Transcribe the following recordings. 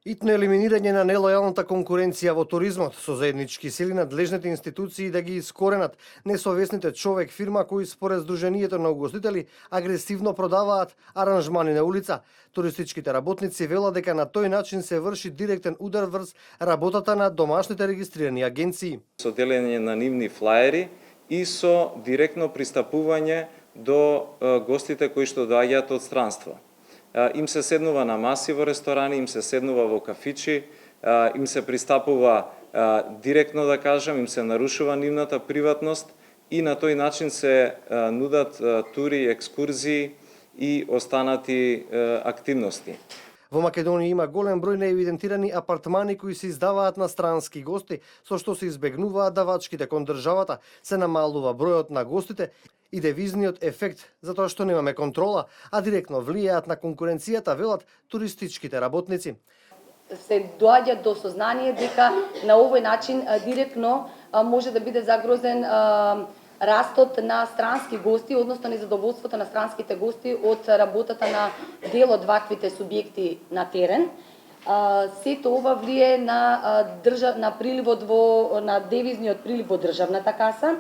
Итно елиминирање на нелојалната конкуренција во туризмот со заеднички сили надлежните институции да ги искоренат несовесните човек фирма кои според Сдруженијето на угостители агресивно продаваат аранжмани на улица. Туристичките работници велат дека на тој начин се врши директен удар врз работата на домашните регистрирани агенции. Со делење на нивни флаери и со директно пристапување до гостите кои што доаѓаат од странство. Им се седнува на маси во ресторани, им се седнува во кафичи, им се пристапува директно, да кажам, им се нарушува нивната приватност и на тој начин се нудат тури, екскурзии и останати активности. Во Македонија има голем број неевидентирани апартмани кои се издаваат на странски гости, со што се избегнуваат давачките кон државата, се намалува бројот на гостите и девизниот ефект, затоа што немаме контрола, а директно влијаат на конкуренцијата, велат туристичките работници. Се доаѓа до сознание дека на овој начин директно може да биде загрозен растот на странски гости, односно незадоволството на странските гости од работата на дел од ваквите субјекти на терен. Сето ова влие на приливот на девизниот прилив во државната каса,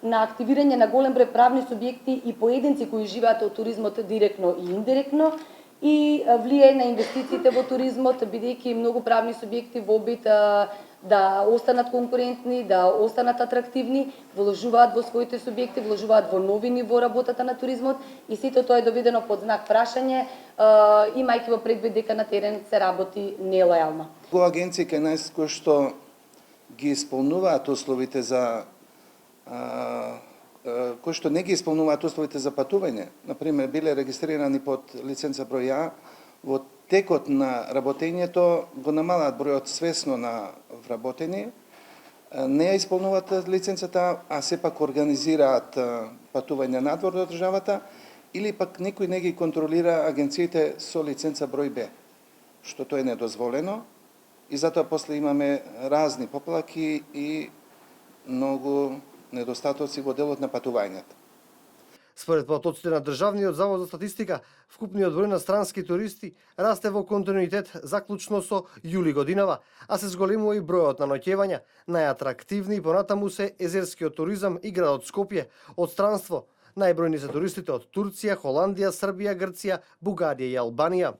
на активирање на голем број правни субјекти и поединци кои живеат од туризмот директно и индиректно, и влие на инвестициите во туризмот, бидејќи многу правни субјекти во обид да останат конкурентни, да останат атрактивни, вложуваат во своите субјекти, вложуваат во новини во работата на туризмот и сето тоа е доведено под знак прашање, имајќи во предвид дека на терен се работи нелојално. Во агенции кај нас кои што ги исполнуваат условите за кои што не ги исполнуваат условите за патување, например, биле регистрирани под лиценца број А, во текот на работењето го намалаат бројот свесно на вработени, не ја исполнуваат лиценцата, а сепак организираат патување надвор од државата, или пак никој не ги контролира агенциите со лиценца број Б, што тоа е недозволено, и затоа после имаме разни поплаки и многу недостатоци во делот на патувањата. Според потоците на Државниот завод за статистика, вкупниот број на странски туристи расте во континуитет заклучно со јули годинава, а се зголемува и бројот на ноќевања. Најатрактивни понатаму се езерскиот туризам и градот Скопје. Од странство најбројни се туристите од Турција, Холандија, Србија, Грција, Бугарија и Албанија.